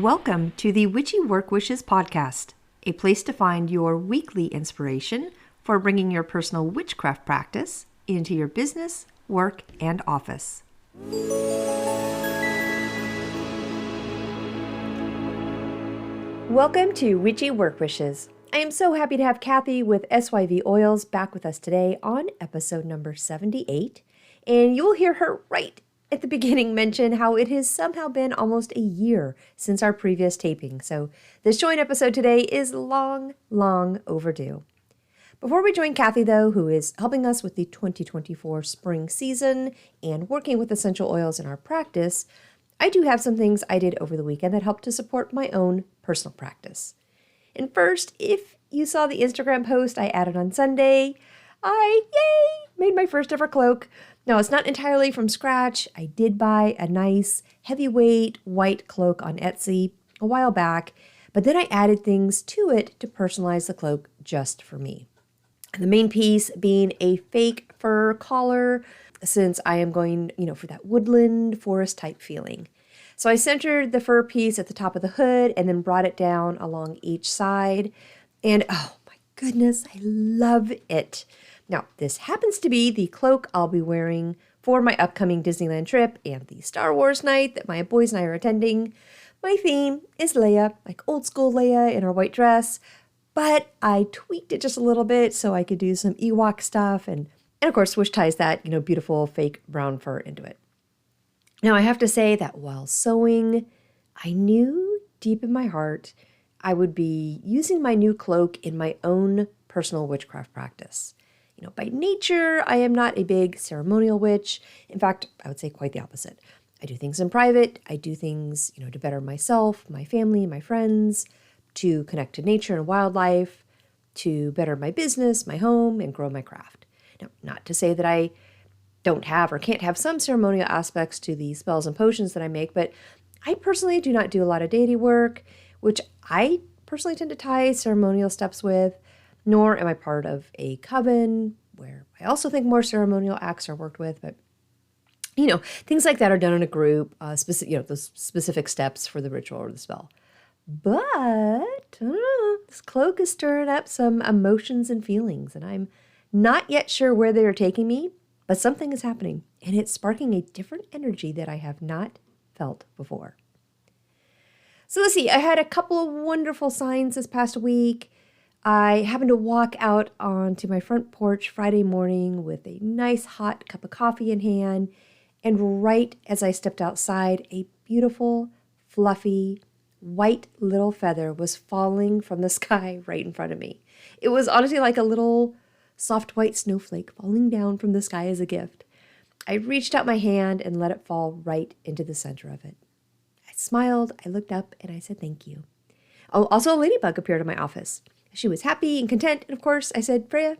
Welcome to the Witchy Work Wishes podcast, a place to find your weekly inspiration for bringing your personal witchcraft practice into your business, work, and office. Welcome to Witchy Work Wishes. I am so happy to have Kathy with SYV Oils back with us today on episode number 78, and you will hear her right at the beginning mention how it has somehow been almost a year since our previous taping. So this joint episode today is long overdue. Before we join Kathy, though, who is helping us with the 2024 spring season and working with essential oils in our practice, I do have some things I did over the weekend that helped to support my own personal practice. And first, if you saw the Instagram post I added on Sunday, I made my first ever cloak. Now, it's not entirely from scratch. I did buy a nice heavyweight white cloak on Etsy a while back, but then I added things to it to personalize the cloak just for me. The main piece being a fake fur collar, since I am going, for that woodland forest type feeling. So I centered the fur piece at the top of the hood and then brought it down along each side. And oh my goodness, I love it. Now, this happens to be the cloak I'll be wearing for my upcoming Disneyland trip and the Star Wars night that my boys and I are attending. My theme is Leia, like old school Leia in her white dress, but I tweaked it just a little bit so I could do some Ewok stuff and of course Swish ties that, beautiful fake brown fur into it. Now, I have to say that while sewing, I knew deep in my heart I would be using my new cloak in my own personal witchcraft practice. By nature, I am not a big ceremonial witch. In fact, I would say quite the opposite. I do things in private. I do things, to better myself, my family, my friends, to connect to nature and wildlife, to better my business, my home, and grow my craft. Now, not to say that I don't have or can't have some ceremonial aspects to the spells and potions that I make, but I personally do not do a lot of deity work, which I personally tend to tie ceremonial steps with, nor am I part of a coven where I also think more ceremonial acts are worked with, but things like that are done in a group, those specific steps for the ritual or the spell. But I don't know, this cloak is stirring up some emotions and feelings, and I'm not yet sure where they are taking me, but something is happening, and it's sparking a different energy that I have not felt before. So let's see, I had a couple of wonderful signs this past week. I happened to walk out onto my front porch Friday morning with a nice hot cup of coffee in hand, and right as I stepped outside, a beautiful, fluffy, white little feather was falling from the sky right in front of me. It was honestly like a little soft white snowflake falling down from the sky as a gift. I reached out my hand and let it fall right into the center of it. I smiled, I looked up, and I said thank you. Oh, also a ladybug appeared in my office. She was happy and content, and of course I said, Freya,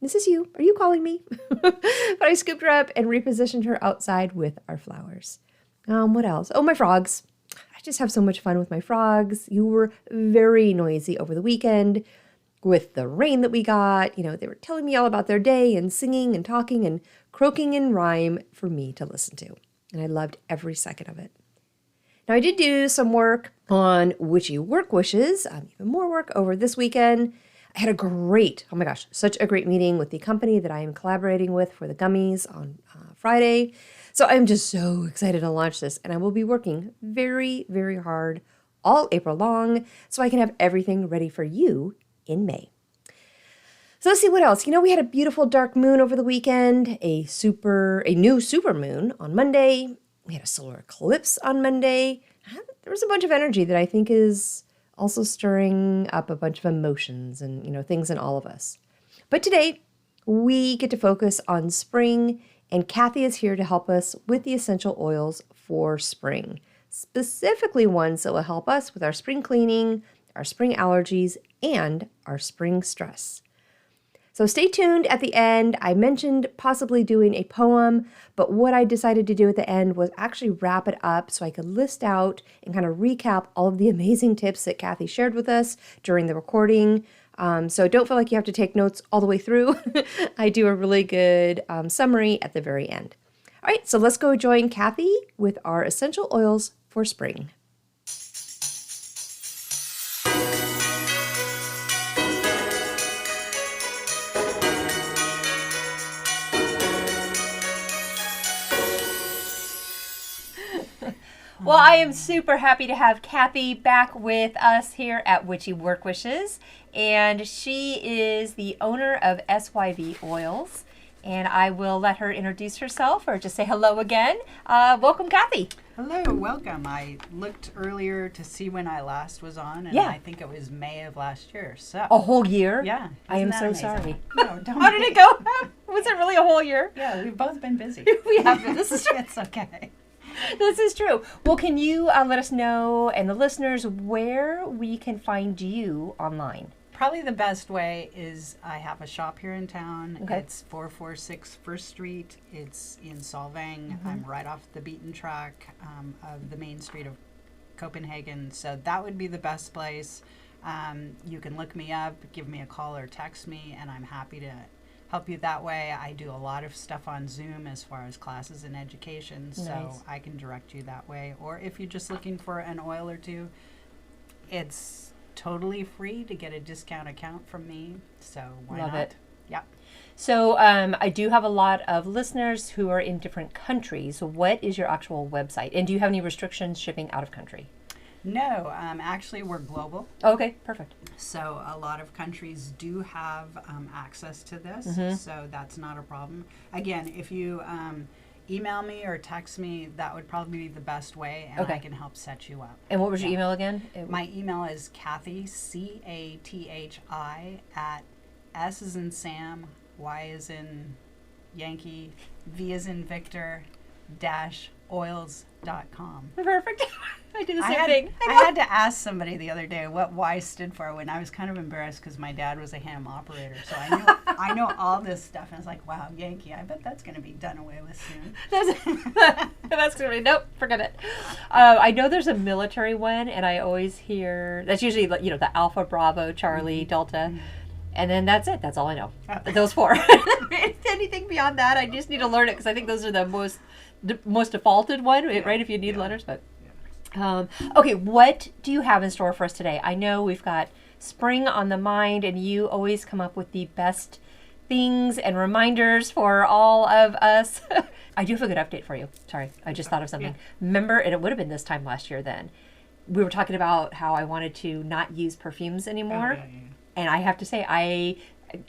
this is you. Are you calling me? But I scooped her up and repositioned her outside with our flowers. What else? Oh, my frogs. I just have so much fun with my frogs. You were very noisy over the weekend with the rain that we got. They were telling me all about their day and singing and talking and croaking in rhyme for me to listen to. And I loved every second of it. Now, I did do some work on Witchy Work Wishes, even more work over this weekend. I had such a great meeting with the company that I am collaborating with for the gummies on Friday. So I'm just so excited to launch this, and I will be working very, very hard all April long so I can have everything ready for you in May. So let's see what else. We had a beautiful dark moon over the weekend, a new super moon on Monday. We had a solar eclipse on Monday. There was a bunch of energy that I think is also stirring up a bunch of emotions and, things in all of us. But today, we get to focus on spring, and Kathy is here to help us with the essential oils for spring, specifically ones that will help us with our spring cleaning, our spring allergies, and our spring stress. So stay tuned at the end. I mentioned possibly doing a poem, but what I decided to do at the end was actually wrap it up so I could list out and kind of recap all of the amazing tips that Kathy shared with us during the recording. So don't feel like you have to take notes all the way through. I do a really good summary at the very end. All right, so let's go join Kathy with our essential oils for spring. Well, I am super happy to have Kathy back with us here at Witchy Work Wishes. And she is the owner of SYV Oils. And I will let her introduce herself or just say hello again. Welcome, Kathy. Hello, welcome. I looked earlier to see when I last was on, and I think it was May of last year. So a whole year? Yeah. I am so sorry. No, don't. How did it go? Was it really a whole year? Yeah, we've both been busy. We have been. This is true. It's okay. This is true. Well, can you let us know and the listeners where we can find you online? Probably the best way is I have a shop here in town. Okay. It's 446 First Street. It's in Solvang. I'm right off the beaten track of the main street of Copenhagen. So that would be the best place. You can look me up, give me a call or text me, and I'm happy to help you that way. I do a lot of stuff on Zoom as far as classes and education, so I can direct you that way. Or if you're just looking for an oil or two, it's totally free to get a discount account from me, so why not? Love it. Yep. So I do have a lot of listeners who are in different countries. So what is your actual website? And do you have any restrictions shipping out of country? No, actually we're global. Okay, perfect. So a lot of countries do have access to this, so that's not a problem. Again, if you email me or text me, that would probably be the best way, and I can help set you up. And what was your email again? My email is Kathy, Cathi, at S as in Sam, Y as in Yankee, V as in Victor, -oils.com. Perfect. I do the same thing. I had to ask somebody the other day what Y stood for when I was kind of embarrassed because my dad was a ham operator. So I know all this stuff. And I was like, wow, Yankee, I bet that's going to be done away with soon. That's going to be, nope, forget it. I know there's a military one, and I always hear, that's usually, the Alpha, Bravo, Charlie, Delta. And then that's it. That's all I know. Those four. Anything beyond that, I just need to learn it because I think those are the most defaulted one, right? If you need letters, but. Okay, what do you have in store for us today? I know we've got spring on the mind, and you always come up with the best things and reminders for all of us. I do have a good update for you. Sorry, I just thought of something. Remember, and it would have been this time last year then, we were talking about how I wanted to not use perfumes anymore. And I have to say, I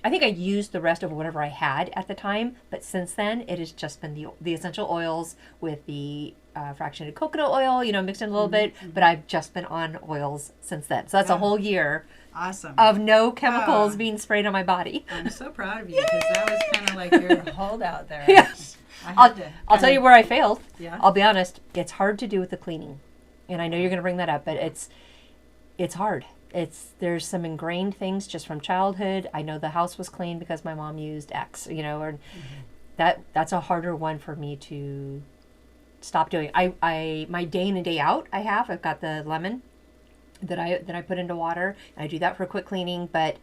think I used the rest of whatever I had at the time, but since then it has just been the essential oils with the fractionated coconut oil, mixed in a little bit, but I've just been on oils since then. So that's a whole year of no chemicals being sprayed on my body. I'm so proud of you because that was kind of like your holdout there. Yes. I'll tell you where I failed. Yeah. I'll be honest, it's hard to do with the cleaning. And I know you're going to bring that up, but it's hard. There's some ingrained things just from childhood. I know the house was clean because my mom used X, or that's a harder one for me to stop doing. My day in and day out, I've got the lemon that I put into water, and I do that for quick cleaning, but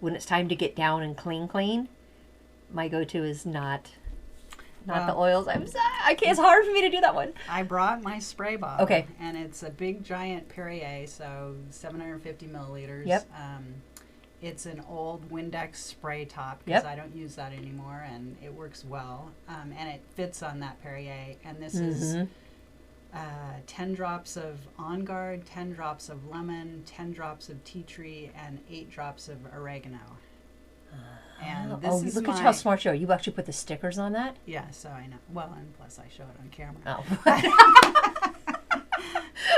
when it's time to get down and clean, my go-to is not the oils. It's hard for me to do that one. I brought my spray bottle. Okay. And it's a big giant Perrier, so 750 milliliters. Yep. It's an old Windex spray top because I don't use that anymore, and it works well. And it fits on that Perrier. And this is 10 drops of On Guard, 10 drops of lemon, 10 drops of tea tree, and 8 drops of oregano. And this is look at how smart you are. You actually put the stickers on that? Yeah, so I know. Well, and plus I show it on camera. Oh.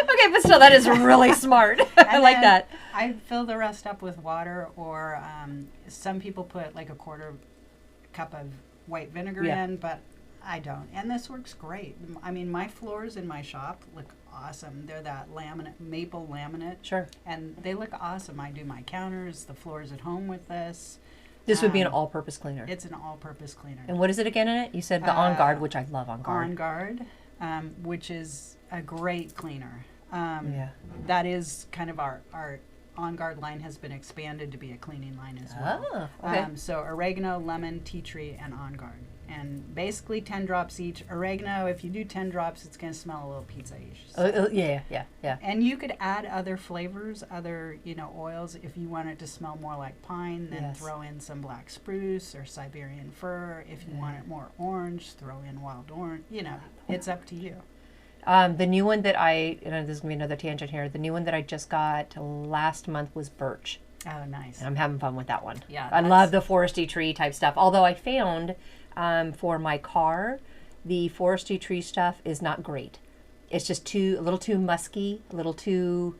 Okay, but still, that is really smart. I like that. I fill the rest up with water, or some people put like a quarter cup of white vinegar in, but I don't. And this works great. I mean, my floors in my shop look awesome. They're that maple laminate. Sure. And they look awesome. I do my counters, the floors at home with this. This would be an all-purpose cleaner. It's an all-purpose cleaner. And what is it again in it? You said the On Guard, which I love On Guard. On Guard, which is a great cleaner. That is kind of our On Guard line has been expanded to be a cleaning line as well. Oh, okay. So oregano, lemon, tea tree, and On Guard. And basically 10 drops each. Oregano, if you do 10 drops, it's going to smell a little pizza-ish. So. Yeah. And you could add other flavors, other oils. If you want it to smell more like pine, then throw in some black spruce or Siberian fir. If you want it more orange, throw in wild orange. It's up to you. The new one that this is going to be another tangent here. The new one that I just got last month was birch. Oh, nice. And I'm having fun with that one. Yeah, I love the foresty tree type stuff. Although I found for my car, the foresty tree stuff is not great. It's just a little too musky, a little too,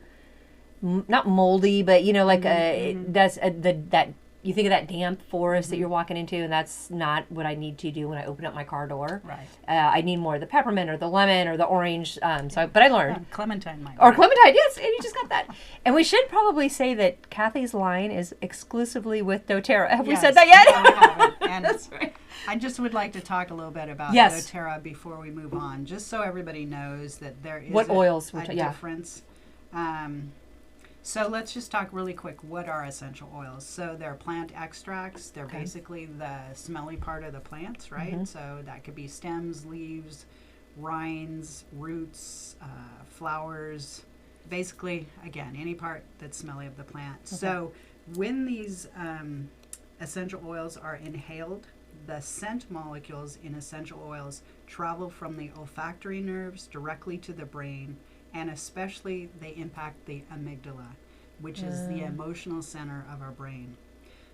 not moldy, but that you think of that damp forest that you're walking into, and that's not what I need to do when I open up my car door. Right. I need more of the peppermint or the lemon or the orange. But I learned. Clementine might Or clementine, yes, and you just got that. And we should probably say that Kathy's line is exclusively with doTERRA. Have we said that yet? No, we haven't. And that's right. I just would like to talk a little bit about Yes. doTERRA before we move on, just so everybody knows that there is What oils we're a yeah. difference. So let's just talk really quick. What are essential oils? So they're plant extracts. They're basically the smelly part of the plants, right? Mm-hmm. So that could be stems, leaves, rinds, roots, flowers. Basically, again, any part that's smelly of the plant. Okay. So when these essential oils are inhaled, the scent molecules in essential oils travel from the olfactory nerves directly to the brain, and especially they impact the amygdala, which is the emotional center of our brain.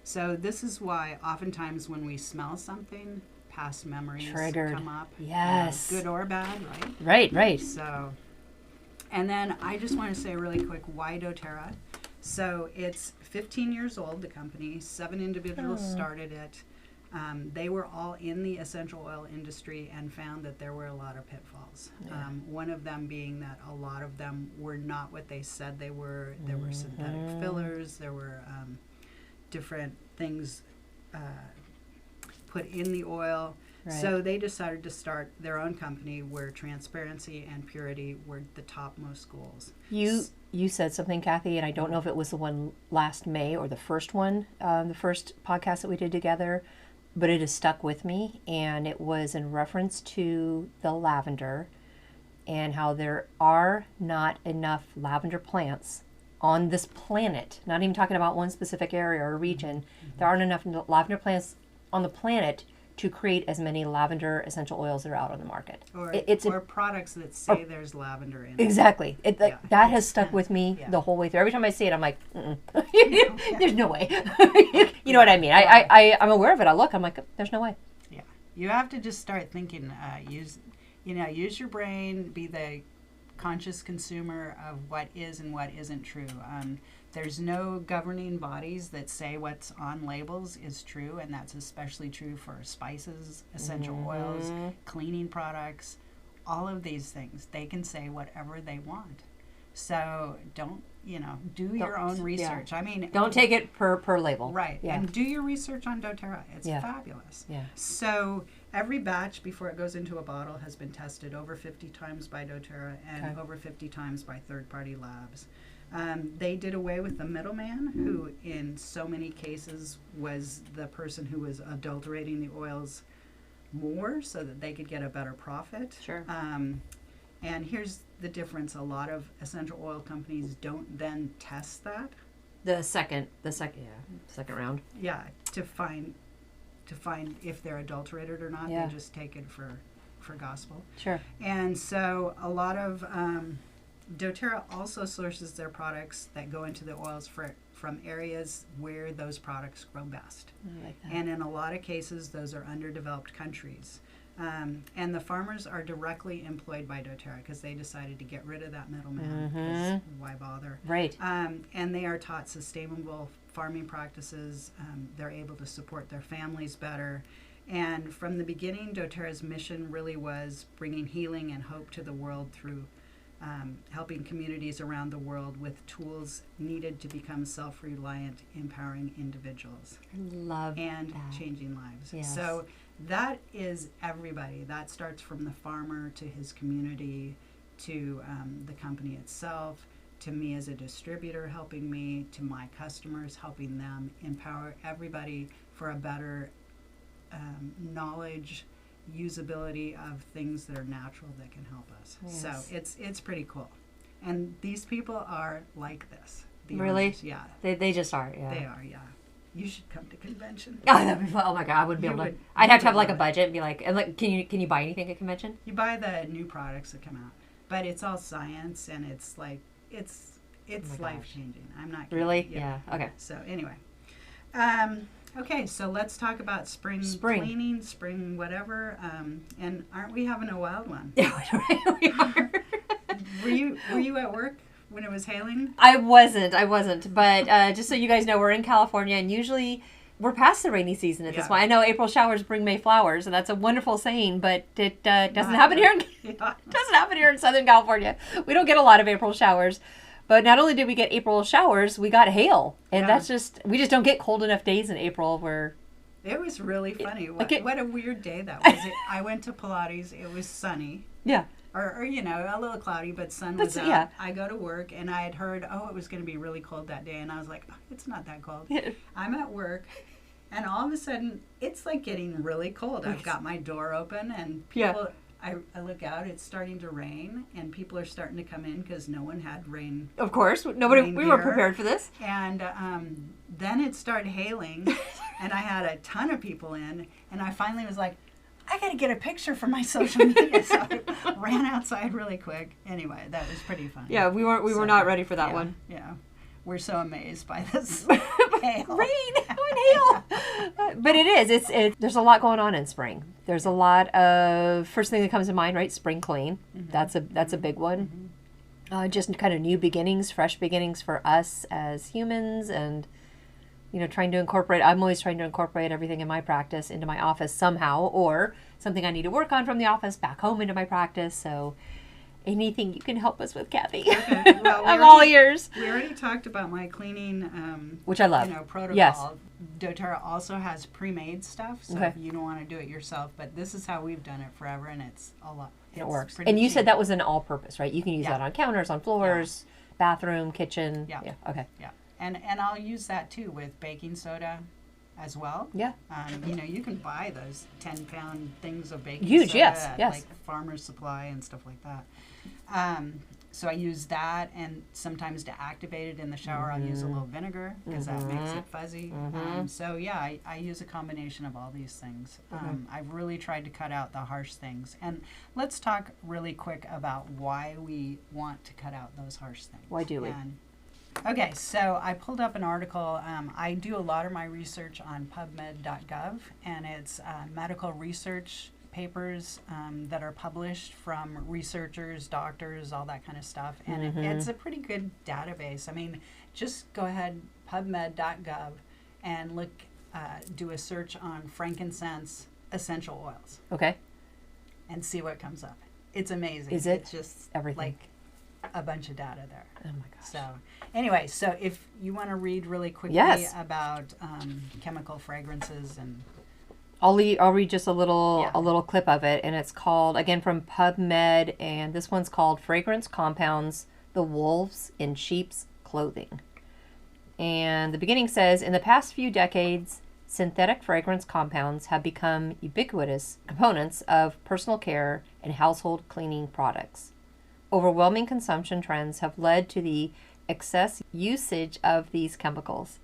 So this is why oftentimes when we smell something, past memories Triggered. come up. Yes. Good or bad, right? Right. So, and then I just want to say really quick, why doTERRA? So it's 15 years old, the company. 7 individuals started it. They were all in the essential oil industry and found that there were a lot of pitfalls. Yeah. One of them being that a lot of them were not what they said they were. There were synthetic fillers. There were different things put in the oil. Right. So they decided to start their own company where transparency and purity were the topmost goals. You said something, Kathy, and I don't know if it was the one last May or the first one, the first podcast that we did together, but it has stuck with me, and it was in reference to the lavender and how there are not enough lavender plants on this planet. Not even talking about one specific area or region. There aren't enough lavender plants on the planet to create as many lavender essential oils that are out on the market. Or products that say there's lavender in it. Exactly. That has stuck with me yeah. the whole way through. Every time I see it, I'm like, there's no way. You know what I mean? I'm aware of it. I look, I'm like, there's no way. Yeah. You have to just start thinking, use your brain, be the conscious consumer of what is and what isn't true. There's no governing bodies that say what's on labels is true, and that's especially true for spices, essential oils, cleaning products, all of these things. They can say whatever they want. So do your own research. Yeah. I mean, Don't take it per label. right. Yeah. And do your research on doTERRA. It's fabulous. Yeah. So every batch before it goes into a bottle has been tested over 50 times by doTERRA and over 50 times by third-party labs. They did away with the middleman, who in so many cases was the person who was adulterating the oils more so that they could get a better profit. Sure. And here's the difference. A lot of essential oil companies don't then test that. The second round. Yeah, to find if they're adulterated or not. Yeah. They just take it for gospel. Sure. And so a lot of doTERRA also sources their products that go into the oils from areas where those products grow best. I like that. And in a lot of cases, those are underdeveloped countries. And the farmers are directly employed by doTERRA because they decided to get rid of that middleman. 'Cause why bother? Right. And they are taught sustainable farming practices. They're able to support their families better. And from the beginning, doTERRA's mission really was bringing healing and hope to the world through helping communities around the world with tools needed to become self-reliant, empowering individuals. Love and that. changing lives. Yes. So that is everybody. That starts from the farmer to his community to the company itself, to me as a distributor helping me, to my customers helping them, empower everybody for a better knowledge, usability of things that are natural that can help us. Yes. So it's pretty cool. And these people are like this. The Really? owners, yeah. They just are. Yeah. They are, yeah. You should come to convention. Oh, that'd be fun. Oh my god, I wouldn't be You able to. would- I'd you have to have would like a love it. budget and be like, can you buy anything at convention? You buy the new products that come out. but it's all science, and it's like it's Oh my life gosh. changing. I'm not kidding. Really? Yeah. Okay. So anyway, okay, so let's talk about spring cleaning, spring whatever. And aren't we having a wild one? Yeah, we are. Were you at work when it was hailing? I wasn't. But just so you guys know, we're in California, and usually we're past the rainy season at this point. I know April showers bring May flowers, and that's a wonderful saying, but it doesn't happen here. Doesn't happen here in Southern California. We don't get a lot of April showers. But not only did we get April showers, we got hail, and we just don't get cold enough days in April where. It was really funny. What a weird day that was. I went to Pilates. It was sunny. Yeah. Or a little cloudy, but sun was out. Yeah. I go to work, and I had heard, it was going to be really cold that day. And I was like, it's not that cold. I'm at work, and all of a sudden, it's like getting really cold. I've got my door open, and people, I look out, it's starting to rain, and people are starting to come in because no one had rain. Of course. We were prepared for this. And then it started hailing, and I had a ton of people in, and I finally was like, I got to get a picture for my social media. So I ran outside really quick. Anyway, that was pretty fun. Yeah, we were not ready for that one. Yeah. We're so amazed by this hail. Rain and hail. But it is. There's a lot going on in spring. There's a lot of, first thing that comes to mind, right? Spring clean. Mm-hmm. That's a big one. Mm-hmm. Just kind of new beginnings, fresh beginnings for us as humans, and I'm always trying to incorporate everything in my practice into my office somehow, or something I need to work on from the office back home into my practice. So anything you can help us with, Kathy. Okay. Well, I'm all ears. We already talked about my cleaning, which I love. Protocol. Yes. doTERRA also has pre-made stuff, so if you don't want to do it yourself, but this is how we've done it forever, and it's a lot. It works. And you said that was an all-purpose, right? You can use that on counters, on floors, bathroom, kitchen. Yeah. Okay. Yeah. And I'll use that too with baking soda as well. Yeah. You can buy those 10-pound things of baking soda. Huge, yes. Like Farmer's Supply and stuff like that. So I use that, and sometimes to activate it in the shower, I'll use a little vinegar because that makes it fuzzy. I use a combination of all these things. I've really tried to cut out the harsh things. And let's talk really quick about why we want to cut out those harsh things. Why do we? Okay, so I pulled up an article. I do a lot of my research on PubMed.gov, and it's medical research papers that are published from researchers, doctors, all that kind of stuff. And it's a pretty good database. I mean, just go ahead, PubMed.gov, and look, do a search on frankincense essential oils. Okay. And see what comes up. It's amazing. Is it? It's just everything. Like a bunch of data there. Oh my gosh. So anyway, so if you want to read really quickly about chemical fragrances, and I'll read just a little clip of it, and it's called, again, from PubMed, and this one's called Fragrance Compounds, the Wolves in Sheep's Clothing. And the beginning says, in the past few decades, synthetic fragrance compounds have become ubiquitous components of personal care and household cleaning products. Overwhelming consumption trends have led to the excess usage of these chemicals.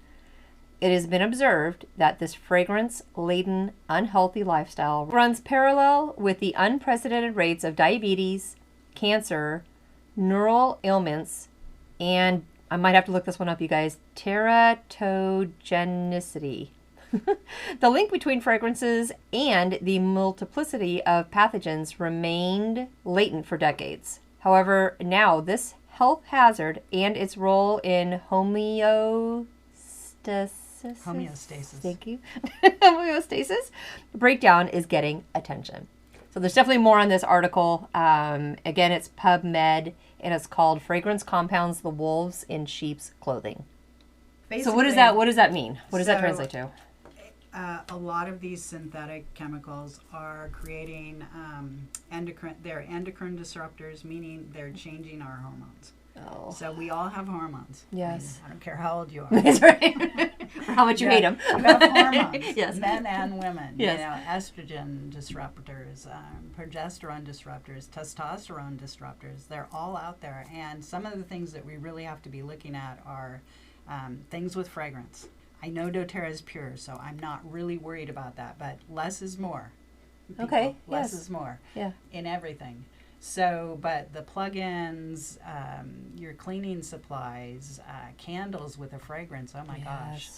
It has been observed that this fragrance-laden, unhealthy lifestyle runs parallel with the unprecedented rates of diabetes, cancer, neural ailments, and I might have to look this one up, you guys, teratogenicity. The link between fragrances and the multiplicity of pathogens remained latent for decades. However, now this health hazard and its role in homeostasis. Thank you. Homeostasis breakdown is getting attention. So there's definitely more on this article. Again, it's PubMed, and it's called Fragrance Compounds, the Wolves in Sheep's Clothing. Basically, so what does that mean? What does that translate to? A lot of these synthetic chemicals are creating endocrine disruptors, meaning they're changing our hormones. Oh. So we all have hormones. Yes. I don't care how old you are. That's right. Or how much you hate them. You have hormones. Yes. Men and women. Yes. Estrogen disruptors, progesterone disruptors, testosterone disruptors. They're all out there. And some of the things that we really have to be looking at are things with fragrance. I know doTERRA is pure, so I'm not really worried about that. But less is more. People, okay. Less is more. Yeah. In everything. So, but the plug-ins, your cleaning supplies, candles with a fragrance. Oh my gosh.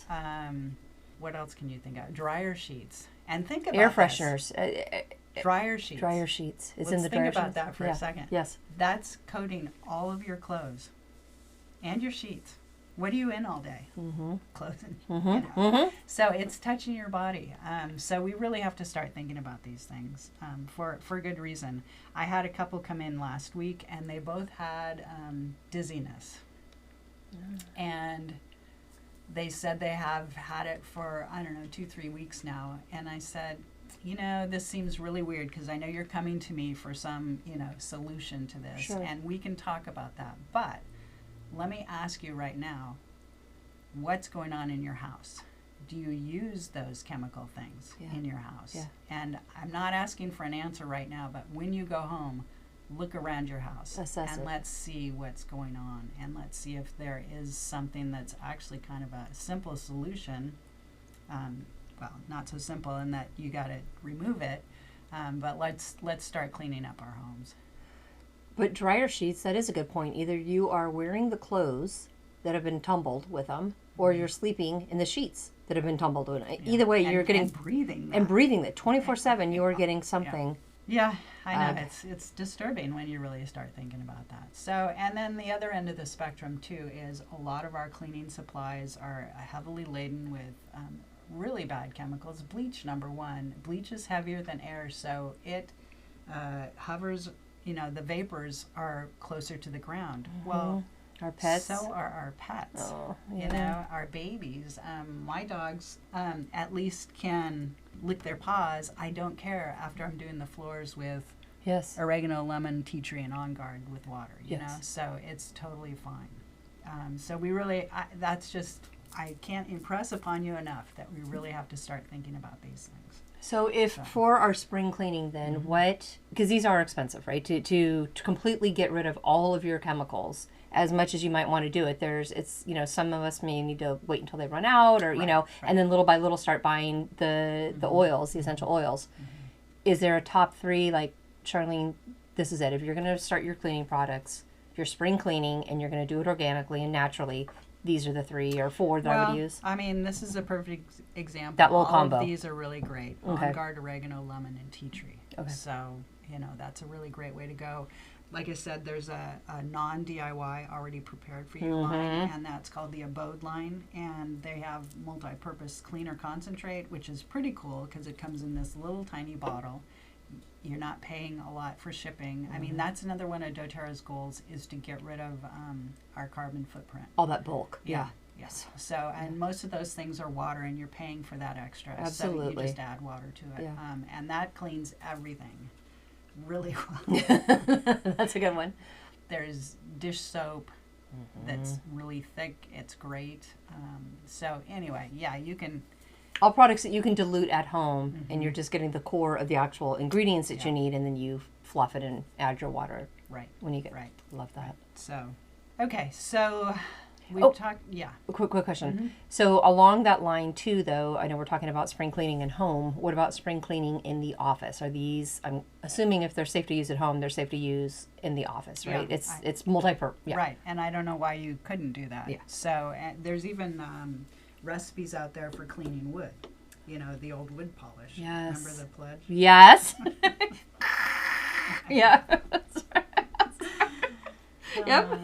What else can you think of? Dryer sheets. And think about air this. fresheners. Dryer sheets. Dryer sheets. It's Let's in the think dryer about sheets. that for a second. Yes. That's coating all of your clothes and your sheets. What are you in all day? Clothes. So it's touching your body. So we really have to start thinking about these things for good reason. I had a couple come in last week, and they both had dizziness. And they said they have had it for, 2-3 weeks now. And I said, this seems really weird because I know you're coming to me for some, solution to this. Sure. And we can talk about that. But let me ask you right now, what's going on in your house? Do you use those chemical things in your house? Yeah. And I'm not asking for an answer right now, but when you go home, look around your house. Assess and it. let's see what's going on. And let's see if there is something that's actually kind of a simple solution. Well, not so simple in that you got to remove it, but let's start cleaning up our homes. But dryer sheets, that is a good point. Either you are wearing the clothes that have been tumbled with them, or you're sleeping in the sheets that have been tumbled with them. Either way, you're getting... And breathing that. And breathing that. 24/7, you're getting something. Yeah, I know. It's disturbing when you really start thinking about that. So, and then the other end of the spectrum, too, is a lot of our cleaning supplies are heavily laden with really bad chemicals. Bleach, number one. Bleach is heavier than air, so it hovers... the vapors are closer to the ground. Well, our pets. So are our pets. Oh, yeah. Our babies. My dogs at least can lick their paws. I don't care after I'm doing the floors with oregano, lemon, tea tree, and On Guard with water. You know, so it's totally fine. So we really, I can't impress upon you enough that we really have to start thinking about these things. So if for our spring cleaning then, because these are expensive, right? To completely get rid of all of your chemicals, as much as you might want to do it, some of us may need to wait until they run out or, and then little by little start buying the oils, the essential oils. Is there a top 3, like, Charlene, this is it. If you're going to start your cleaning products, your spring cleaning, and you're going to do it organically and naturally, these are the 3 or 4 that I would use. I mean, this is a perfect example. That little combo. All of these are really great. On Guard, oregano, lemon, and tea tree. Okay. So, that's a really great way to go. Like I said, there's a non-DIY already prepared for you line, and that's called the Abode line. And they have multi-purpose cleaner concentrate, which is pretty cool because it comes in this little tiny bottle. You're not paying a lot for shipping. I mean, that's another one of doTERRA's goals is to get rid of our carbon footprint. All that bulk. Yeah. Yes. So, and most of those things are water, and you're paying for that extra. Absolutely. So you just add water to it. Yeah. And that cleans everything really well. That's a good one. There's dish soap that's really thick. It's great. So anyway, you can... All products that you can dilute at home, and you're just getting the core of the actual ingredients that you need, and then you fluff it and add your water. Right. When you get love that. So, okay, so we've talked. Yeah. A quick question. So along that line too, though, I know we're talking about spring cleaning in home. What about spring cleaning in the office? Are these? I'm assuming if they're safe to use at home, they're safe to use in the office, right? Yeah, it's multi-purpose. Yeah. Right, and I don't know why you couldn't do that. Yeah. So there's even recipes out there for cleaning wood. The old wood polish. Yes. Remember the pledge? Yes. Yeah. Yep.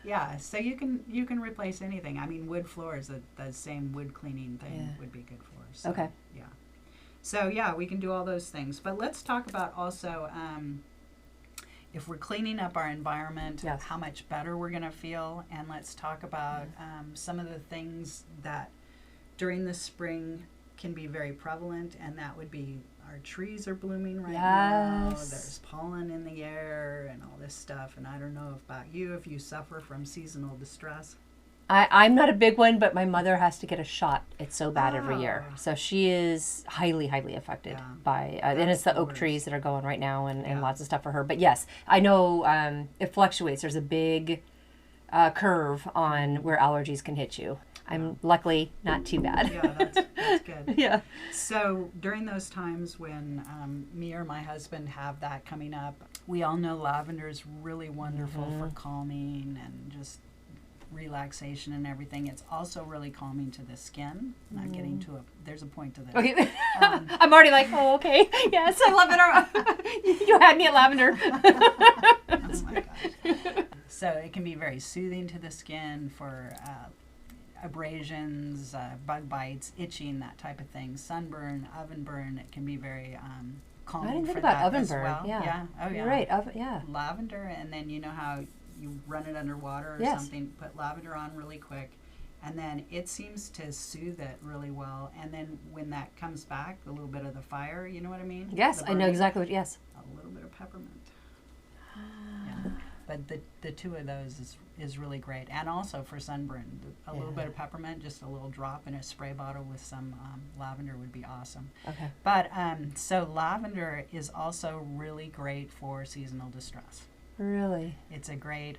Yeah. So you can replace anything. I mean, wood floors, the same wood cleaning thing would be good for. So, okay. Yeah. So we can do all those things. But let's talk about also if we're cleaning up our environment, how much better we're going to feel, and let's talk about some of the things that during the spring can be very prevalent, and that would be our trees are blooming right now. There's pollen in the air and all this stuff, and I don't know about you if you suffer from seasonal distress. I'm not a big one, but my mother has to get a shot. It's so bad every year. So she is highly, highly affected by, and it's the oak trees that are going right now and lots of stuff for her. But yes, I know it fluctuates. There's a big curve on where allergies can hit you. I'm luckily not too bad. Yeah, that's good. Yeah. So during those times when me or my husband have that coming up, we all know lavender is really wonderful for calming and just relaxation and everything. It's also really calming to the skin. I'm getting to there's a point to this. Okay. I'm already like, oh, okay. Yes, I love it. You had me at lavender. Oh my gosh. So it can be very soothing to the skin for abrasions, bug bites, itching, that type of thing. Sunburn, oven burn. It can be very calming. I didn't think for about that oven as burn. well. Yeah. Oh yeah. You're right. Yeah. Lavender, and then you know how you run it under water or Yes. something. Put lavender on really quick, and then it seems to soothe it really well. And then when that comes back, a little bit of the fire. You know what I mean? Yes, The I know burning. exactly what. Yes. A little bit of peppermint. Yeah. But the two of those is really great. And also for sunburn, a little bit of peppermint, just a little drop in a spray bottle with some lavender would be awesome. Okay. But so lavender is also really great for seasonal distress. Really. It's a great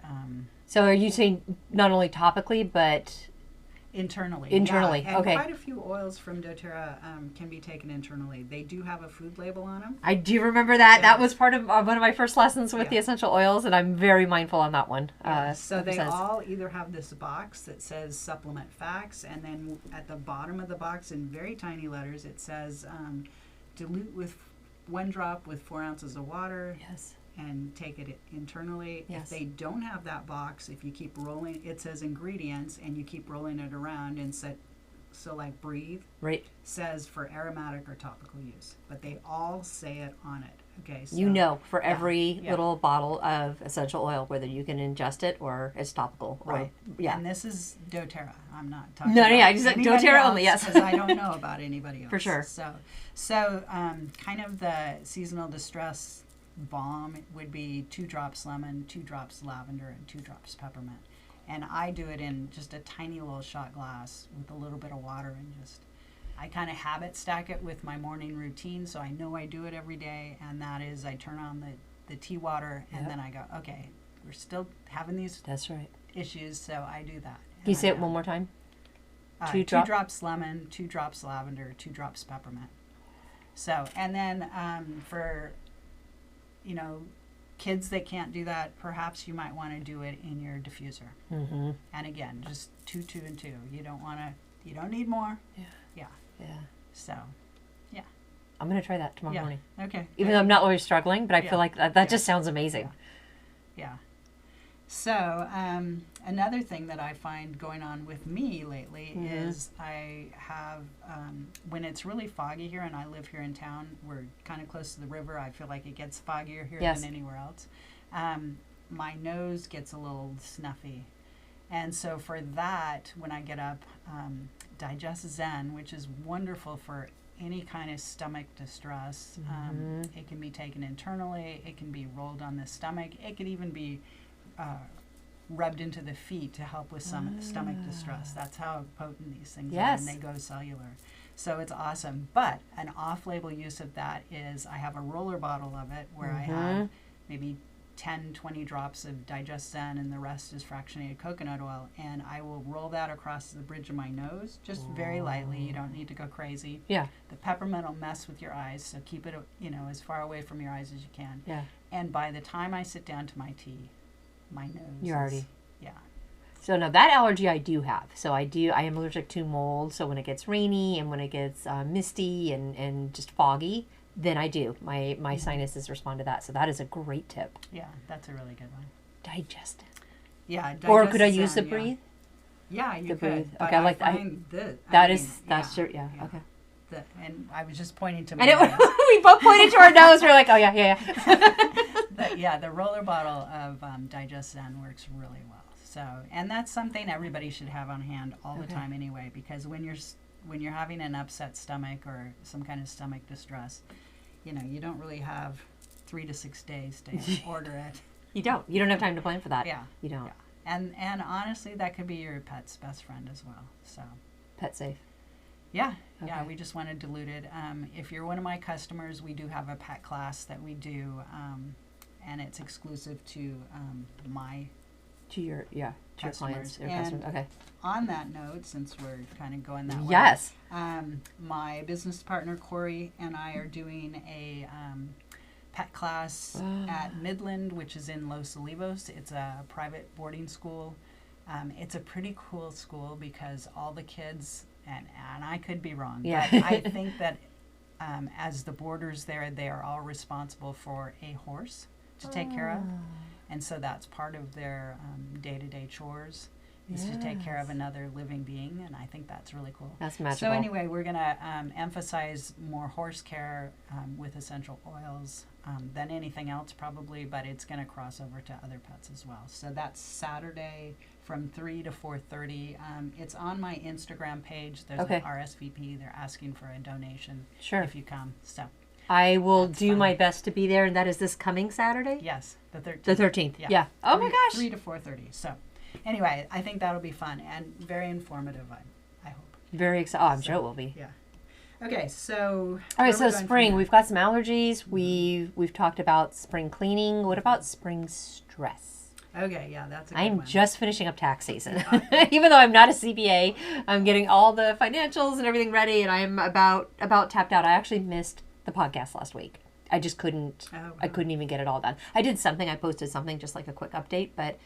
So are you saying not only topically, but internally? Internally, Yeah. And okay. quite a few oils from doTERRA can be taken internally. They do have a food label on them. I do remember that. Yeah. That was part of one of my first lessons with the Yeah. essential oils, and I'm very mindful on that one. So ever they since. all either have this box that says supplement facts, and then at the bottom of the box in very tiny letters it says dilute with 1 drop with 4 ounces of water Yes. and take it internally. Yes. If they don't have that box, if you keep rolling, it says ingredients and you keep rolling it around and set, so like breathe Right. says for aromatic or topical use, but they all say it on it. Okay, so You know, for every yeah. little bottle of essential oil, whether you can ingest it or it's topical. Or, right. Yeah. And this is doTERRA. I'm not talking No, about yeah, I just said anybody doTERRA else only, yes. because I don't know about anybody else. For sure. So kind of the seasonal distress balm would be 2 drops lemon, 2 drops lavender, and 2 drops peppermint. And I do it in just a tiny little shot glass with a little bit of water and just, I kind of habit stack it with my morning routine, so I know I do it every day, and that is I turn on the tea water, and Yep. then I go, okay, we're still having these That's right. issues, so I do that. Can you say it one more time? 2 2 drops lemon, 2 drops lavender, 2 drops peppermint. So, and then for, you know, kids that can't do that, perhaps you might want to do it in your diffuser. Mm-hmm. And again, just 2, 2, and 2. You don't want to, you don't need more. Yeah. Yeah. Yeah. So, I'm going to try that tomorrow yeah. morning. Okay. Even though I'm not always struggling, but I Yeah. feel like that Yeah. just sounds amazing. Yeah. So another thing that I find going on with me lately is I have, when it's really foggy here, and I live here in town, we're kind of close to the river, I feel like it gets foggier here Yes. than anywhere else. My nose gets a little snuffy. And so for that, when I get up, Digest Zen, which is wonderful for any kind of stomach distress. It can be taken internally. It can be rolled on the stomach. It could even be rubbed into the feet to help with some stomach distress. That's how potent these things are, Yes. and they go cellular. So it's awesome. But an off-label use of that is I have a roller bottle of it where I have maybe 10, 20 drops of Digest Zen, and the rest is fractionated coconut oil. And I will roll that across the bridge of my nose, just very lightly. You don't need to go crazy. Yeah. The peppermint will mess with your eyes, so keep it, you know, as far away from your eyes as you can. Yeah. And by the time I sit down to my tea, my nose You're already. yeah. So no, that allergy I do have. So I am allergic to mold. So when it gets rainy and when it gets misty and just foggy, then I do. My sinuses respond to that. So that is a great tip. Yeah, that's a really good one. Digest it. Yeah. Or could I Digest use the Zen, breathe? Yeah, you The could. breathe. But Okay, I like that. find that. That's true. Yeah. Okay. And I was just pointing to my And it, nose. we both pointed to our nose. We're like, oh yeah, yeah. Yeah, the roller bottle of Digest Zen works really well. So, and that's something everybody should have on hand all the Okay. time anyway, because when you're having an upset stomach or some kind of stomach distress, you know, you don't really have 3 to 6 days to order it. You don't have time to plan for that. Yeah. You don't. Yeah. And honestly, that could be your pet's best friend as well. So. Pet safe. Yeah, Okay. we just want to dilute it. If you're one of my customers, we do have a pet class that we do, and it's exclusive to my To your clients, customers. your And customers. Okay. on that note, since we're kind of going that way, Yes. my business partner Corey and I are doing a pet class at Midland, which is in Los Olivos. It's a private boarding school. It's a pretty cool school because all the kids, and I could be wrong, Yeah. but I think that as the boarders there, they are all responsible for a horse to take care of. And so that's part of their day-to-day chores is to take care of another living being, and I think that's really cool. That's magical. So anyway, we're going to emphasize more horse care with essential oils than anything else probably, but it's going to cross over to other pets as well. So that's Saturday from 3 to 4:30. It's on my Instagram page. There's Okay. an RSVP. They're asking for a donation Sure. if you come. So I will That's do fun. my best to be there, and that is this coming Saturday? yes, the 13th. The 13th. Yeah. Oh my gosh. 3 to 4:30. So anyway, I think that'll be fun and very informative, I hope. Very excited. Oh, I'm sure it will be. Yeah. Okay, so All right, where so we going spring. from We've got some allergies. We've talked about spring cleaning. What about spring stress? there? Okay, yeah, that's a good I'm one. just finishing up tax season. Even though I'm not a CPA, I'm getting all the financials and everything ready, and I'm about tapped out. I actually missed the podcast last week. I just couldn't. Oh, I couldn't even get it all done. I did something. I posted something, just like a quick update, but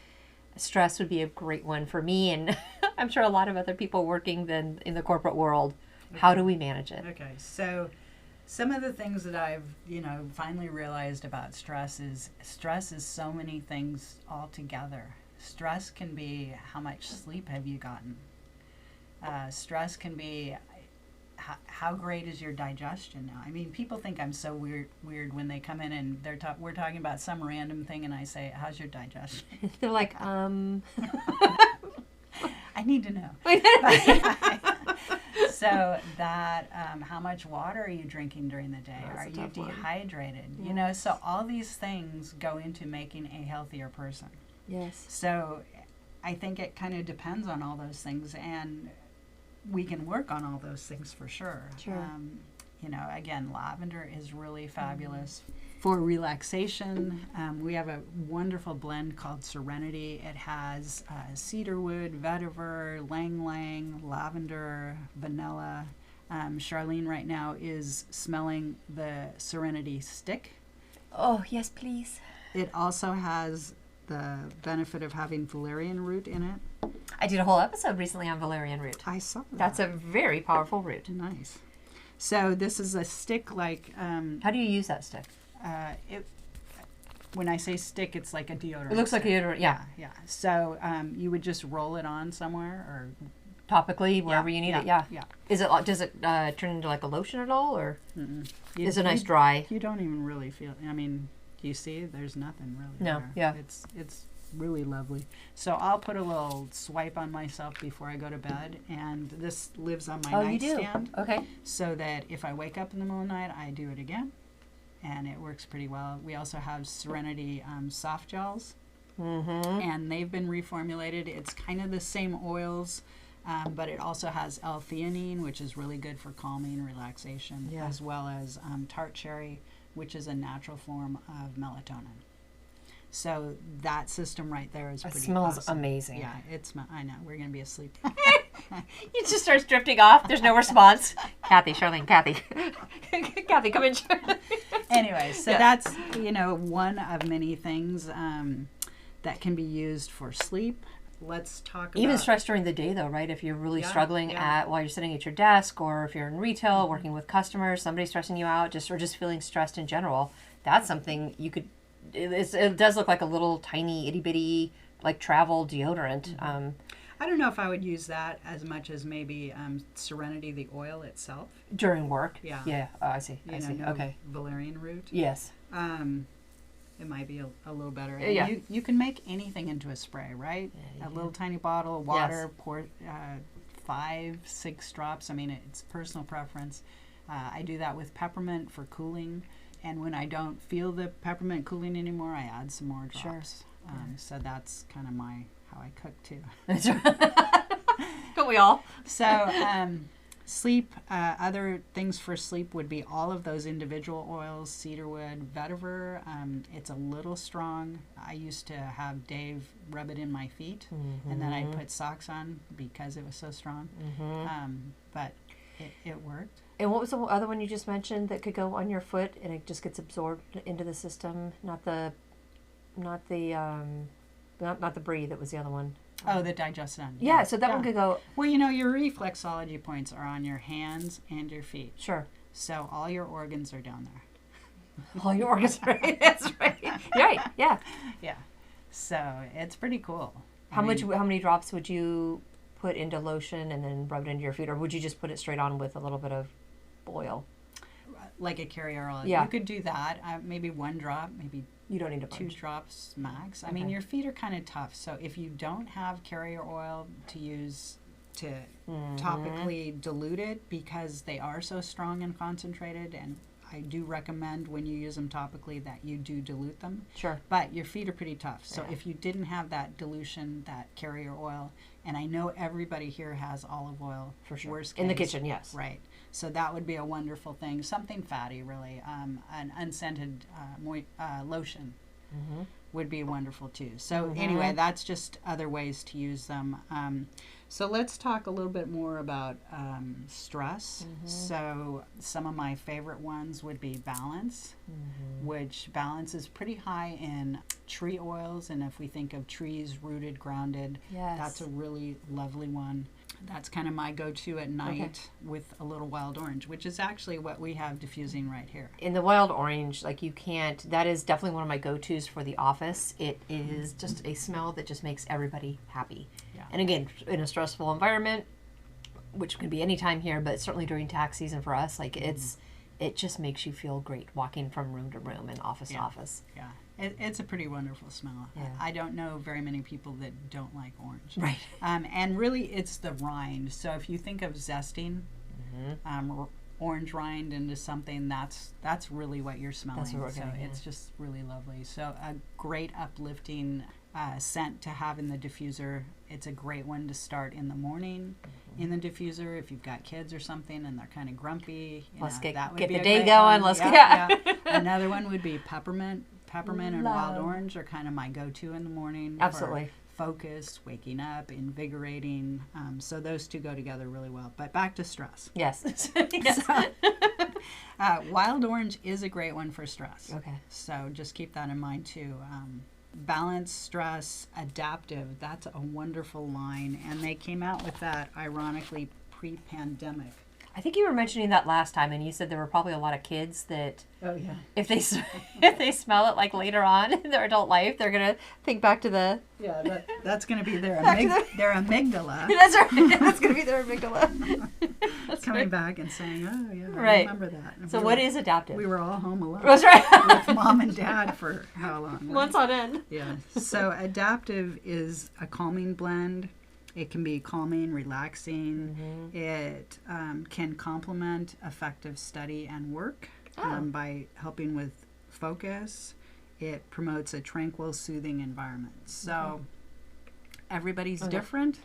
stress would be a great one for me, and I'm sure a lot of other people working in the corporate world. How do we manage it? Okay, so some of the things that I've, finally realized about stress is so many things all together. Stress can be how much sleep have you gotten? Stress can be how great is your digestion now? I mean, people think I'm so weird when they come in and we're talking about some random thing and I say, how's your digestion? They're like, I need to know. So that, how much water are you drinking during the day? That's Are a you tough one. dehydrated? Yes. So all these things go into making a healthier person. Yes. So I think it kind of depends on all those things, and we can work on all those things for sure. Sure. Again, lavender is really fabulous. For relaxation, we have a wonderful blend called Serenity. It has cedarwood, vetiver, lang lang, lavender, vanilla. Charlene right now is smelling the Serenity stick. Oh, yes, please. It also has the benefit of having valerian root in it. I did a whole episode recently on valerian root. I saw that. That's a very powerful root. Nice. So this is a stick like How do you use that stick? when I say stick, it's like a deodorant. It looks like a stick. deodorant, yeah. Yeah. So you would just roll it on somewhere, or Topically, wherever you need it, yeah. Yeah. Is it? Does it turn into like a lotion at all, or You, is it nice dry? You don't even really feel. I mean, you see, there's nothing really. No, there. yeah. It's really lovely. So I'll put a little swipe on myself before I go to bed, and this lives on my Oh, you do? nightstand. Okay. So that if I wake up in the middle of the night, I do it again, and it works pretty well. We also have Serenity soft gels, and they've been reformulated. It's kind of the same oils, but it also has L-theanine, which is really good for calming, relaxation, Yeah. as well as tart cherry, which is a natural form of melatonin. So that system right there is It pretty smells awesome. amazing. Yeah, I know. We're going to be asleep. It just starts drifting off. There's no response. Kathy, Charlene, Kathy. Kathy, come in. Anyway, so Yeah. that's, one of many things that can be used for sleep. Let's talk about... Even stress during the day, though, right? If you're really Yeah, struggling yeah. while you're sitting at your desk, or if you're in retail, working with customers, somebody's stressing you out, or just feeling stressed in general, that's something you could... It does look like a little tiny itty bitty like travel deodorant. I don't know if I would use that as much as maybe Serenity, the oil itself. During work. Yeah. Yeah. Oh, I see. I see. No Okay. valerian root. Yes. It might be a little better. Yeah. You can make anything into a spray, right? Yeah, A little tiny bottle of water, pour 5-6 drops. I mean, it's personal preference. I do that with peppermint for cooling. And when I don't feel the peppermint cooling anymore, I add some more Sure. drops. So that's kind of how I cook too. That's right. Don't we all? So Sleep, other things for sleep would be all of those individual oils, cedarwood, vetiver. It's a little strong. I used to have Dave rub it in my feet, and then I'd put socks on because it was so strong. But it worked. And what was the other one you just mentioned that could go on your foot and it just gets absorbed into the system? Not the brie. That was the other one. Oh, the digestion. Yeah, so that one could go. Well, you know, your reflexology points are on your hands and your feet. Sure. So all your organs are down there. All your organs, right? That's right. Right. Yeah. Yeah. So it's pretty cool. How many drops would you put into lotion and then rub it into your feet, or would you just put it straight on with a little bit of oil? Like a carrier oil. Yeah. You could do that. Maybe 1 drop, maybe you don't need a 2 bunch. drops max. I Okay. mean, your feet are kind of tough. So if you don't have carrier oil to use to topically dilute it, because they are so strong and concentrated, and I do recommend when you use them topically that you do dilute them. Sure. But your feet are pretty tough. So Yeah. if you didn't have that dilution, that carrier oil, and I know everybody here has olive oil. For sure. Worst In the case. kitchen, yes. Right. So that would be a wonderful thing. Something fatty, really. An unscented lotion would be wonderful too. So anyway, that's just other ways to use them. So let's talk a little bit more about stress. So some of my favorite ones would be Balance, which Balance is pretty high in tree oils. And if we think of trees, rooted, grounded, Yes. that's a really lovely one. That's kind of my go-to at night with a little wild orange, which is actually what we have diffusing right here. In the wild orange, like you can't, that is definitely one of my go-tos for the office. It is just a smell that just makes everybody happy. Yeah. And again, in a stressful environment, which could be any time here, but certainly during tax season for us, like it just makes you feel great walking from room to room and office to office. Yeah. It's a pretty wonderful smell. Yeah. I don't know very many people that don't like orange. Right. And really, it's the rind. So if you think of zesting orange rind into something, that's really what you're smelling. That's what we're so getting, it's just really lovely. So a great uplifting scent to have in the diffuser. It's a great one to start in the morning in the diffuser. If you've got kids or something and they're kind of grumpy, Let's that would get be the a day great going. one. Let's Yeah. Another one would be peppermint. Peppermint and wild Love. orange are kind of my go-to in the morning. Absolutely. For focus, waking up, invigorating. So those two go together really well. But back to stress. Yes. Yes. Wild orange is a great one for stress. Okay. So just keep that in mind too. Balance, stress, adaptive. That's a wonderful line. And they came out with that, ironically, pre-pandemic. I think you were mentioning that last time, and you said there were probably a lot of kids that Oh, yeah. if they smell it like later on in their adult life, they're gonna think back to the. Yeah, that's going to be their, their amygdala. That's right. That's gonna be their amygdala. That's Coming right. back and saying, oh, yeah, I Right. remember that. And So we what were- is adaptive? We were all home alone That's right. with mom and dad for how long? Months on end. Yeah. So adaptive is a calming blend. It can be calming, relaxing. It can complement effective study and work by helping with focus. It promotes a tranquil, soothing environment. So everybody's different.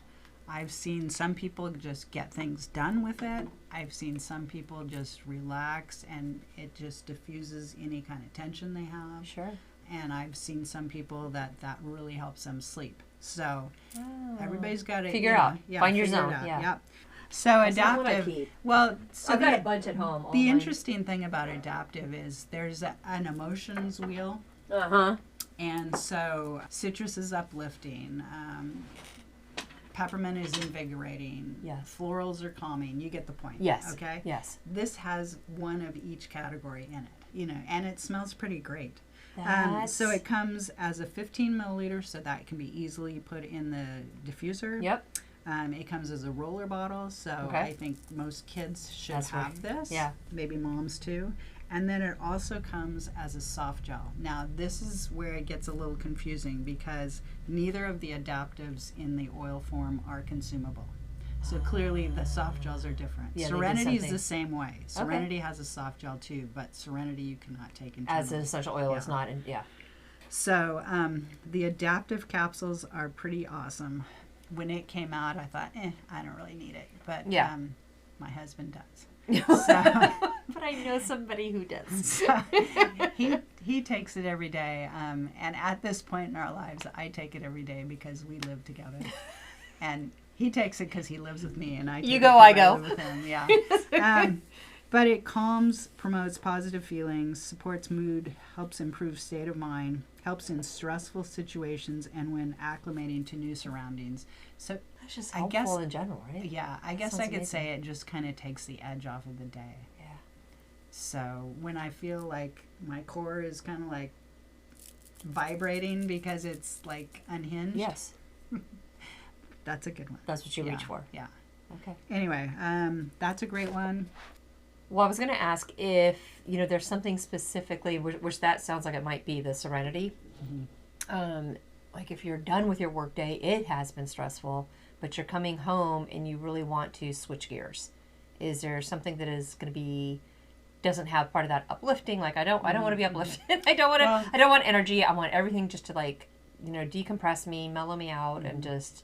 I've seen some people just get things done with it. I've seen some people just relax and it just diffuses any kind of tension they have. Sure. And I've seen some people that really helps them sleep. So everybody's got to Figure out. Find your zone. Yeah. Yep. So That's not what I adaptive. keep. Well, so I've got a the, bunch at home. the interesting thing about adaptive is there's an emotions wheel. And so citrus is uplifting. Peppermint is invigorating. Yes. Florals are calming. You get the point. Yes. Okay. Yes. This has one of each category in it, and it smells pretty great. So it comes as a 15 milliliter, so that can be easily put in the diffuser. Yep. It comes as a roller bottle, so Okay. I think most kids should That's have right. this. Yeah. Maybe moms too. And then it also comes as a soft gel. Now, this is where it gets a little confusing because neither of the adaptives in the oil form are consumable. So clearly the soft gels are different. Yeah, they did Serenity is something. the same way. Serenity has a soft gel too, but Serenity you cannot take internally. As an essential oil, it's not. So the adaptive capsules are pretty awesome. When it came out, I thought, I don't really need it. But Yeah. My husband does. So, but I know somebody who does. so he takes it every day. And at this point in our lives, I take it every day because we live together. And he takes it because he lives with me, and I take You it go, 'cause I go. live with him. Yeah. But it calms, promotes positive feelings, supports mood, helps improve state of mind, helps in stressful situations, and when acclimating to new surroundings. So That's just I helpful guess- in general, right? yeah, I guess Sounds I could amazing. say it just kind of takes the edge off of the day. Yeah. So when I feel like my core is kind of like vibrating because it's like unhinged, Yes, that's a good one. that's what you reach for. Yeah. Okay. Anyway, that's a great one. Well, I was going to ask if, there's something specifically, which that sounds like it might be the Serenity. Like if you're done with your workday, it has been stressful, but you're coming home and you really want to switch gears. Is there something that is going to be, doesn't have part of that uplifting? Like I don't want to be uplifted. I don't want energy. I want everything just to decompress me, mellow me out, and just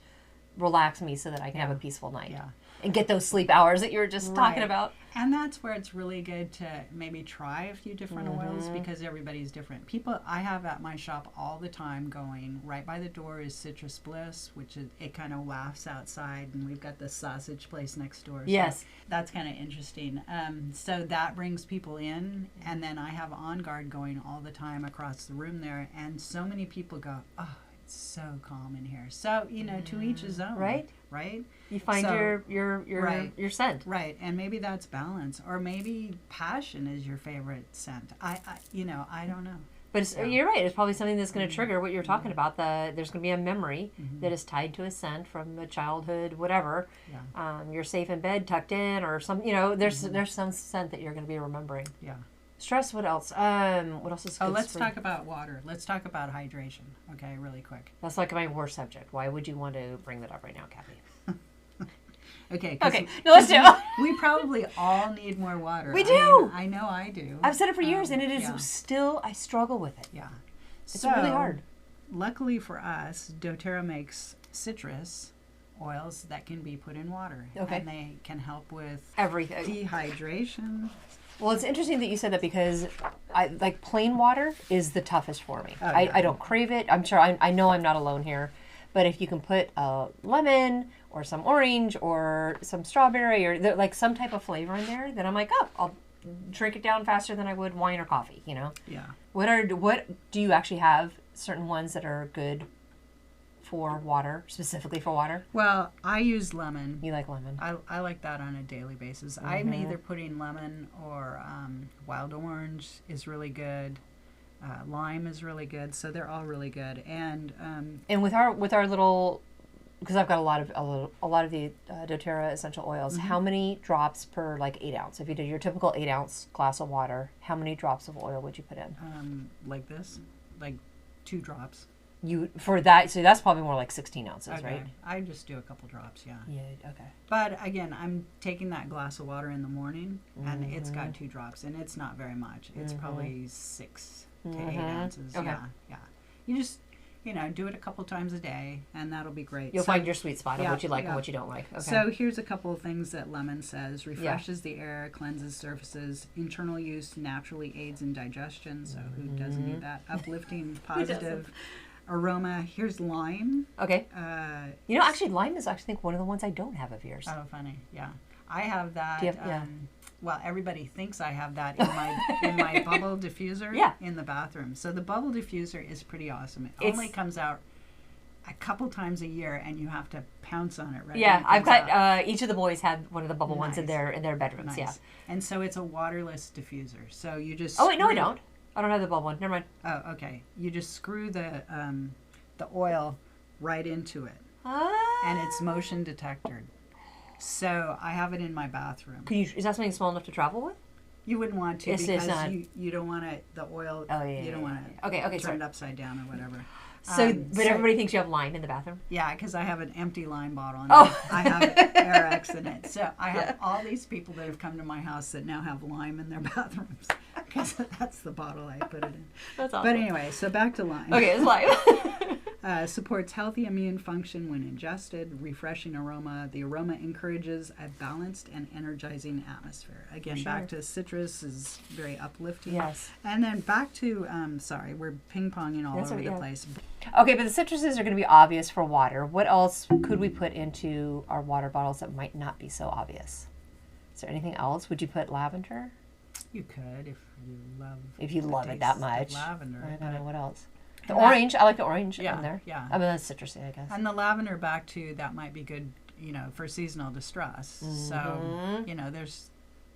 relax me so that I can have a peaceful night. Yeah. And get those sleep hours that you were just talking Right. about. And that's where it's really good to maybe try a few different oils because everybody's different. People I have at my shop all the time going, right by the door is Citrus Bliss, which is, it kind of wafts outside, and we've got the sausage place next door. So Yes. that's kind of interesting. So that brings people in, and then I have On Guard going all the time across the room there, and so many people go, oh, it's so calm in here. So, to each his own. Right. Right? You find So- your scent. Right, and maybe that's balance, or maybe passion is your favorite scent. I don't know. But you're right. It's probably something that's going to trigger what you're talking about. There's going to be a memory that is tied to a scent from a childhood, whatever. Yeah. You're safe in bed, tucked in, or some. There's some scent that you're going to be remembering. Yeah. Stress. What else? What else is good? Let's talk about water. Let's talk about hydration. Okay, really quick. That's like my worst subject. Why would you want to bring that up right now, Kathy? Okay. 'Cause Okay, no, let's do it. We probably all need more water. We do. I know I do. I've said it for years, and it is yeah. still, I struggle with it. Yeah. It's really hard. Luckily for us, doTERRA makes citrus oils that can be put in water. Okay. And they can help with Everything. dehydration. Well, it's interesting that you said that because like plain water is the toughest for me. Oh, yeah. I don't crave it. I'm sure I know I'm not alone here, but if you can put a lemon or some orange or some strawberry or like some type of flavor in there, then I'm like, oh, I'll drink it down faster than I would wine or coffee. Yeah. What do you actually have certain ones that are good for water, specifically for water? Well, I use lemon. You like lemon? I like that on a daily basis. I'm either putting lemon or wild orange is really good. Lime is really good. So they're all really good. And And with our little, because I've got a lot of the doTERRA essential oils. How many drops per 8 ounce? If you did your typical 8 ounce glass of water, how many drops of oil would you put in? like this, like 2 drops. For that, so that's probably more like 16 ounces, Okay. right? I just do a couple drops, yeah. Yeah. Okay. But again, I'm taking that glass of water in the morning, and it's got 2 drops, and it's not very much. It's probably 6 to 8 ounces. Okay. Yeah. You just, do it a couple times a day, and that'll be great. You'll find your sweet spot of yeah, what you like yeah. and what you don't like. Okay. So here's a couple of things that lemon says. Refreshes the air, cleanses surfaces, internal use naturally aids in digestion, so who doesn't need that? Uplifting, positive aroma. Here's lime. okay. Uh, Actually, lime is actually one of the ones I don't have of yours. Oh, funny. Yeah. I have that. Do you have- yeah. Well, everybody thinks I have that in my bubble diffuser Yeah. in the bathroom. So the bubble diffuser is pretty awesome. It It's- only comes out a couple times a year, and you have to pounce on it, right? Yeah, when it I've comes got out. each of the boys had one of the bubble ones in Nice. their bedrooms. Nice. Yeah. And so it's a waterless diffuser. So you just Oh wait, no, I screw- don't. I don't have the bubble one. Never mind. Oh, okay. You just screw the oil right into it, and it's motion detected. So I have it in my bathroom. Is that something small enough to travel with? You wouldn't want to It's because not. you don't want the oil. Oh, yeah, You don't yeah, want yeah. Okay, to sorry. turn it upside down or whatever. So, but everybody thinks you have lime in the bathroom. Yeah, because I have an empty lime bottle and Oh. I have Airx in it. So I have all these people that have come to my house that now have lime in their bathrooms because that's the bottle I put it in. That's awesome. But anyway, so back to lime. Okay, it's lime. Supports healthy immune function when ingested, refreshing aroma. The aroma encourages a balanced and energizing atmosphere. Again, back to citrus is very uplifting. Yes. And then back to, sorry, we're ping-ponging all over the place. Okay, but the citruses are going to be obvious for water. What else could we put into our water bottles that might not be so obvious? Is there anything else? Would you put lavender? You could if you love. If you love it that much. Lavender. I don't know what else. The orange, I like the orange in there. Yeah. I mean, that's citrusy, I guess. And the lavender back to that might be good, for seasonal distress. So,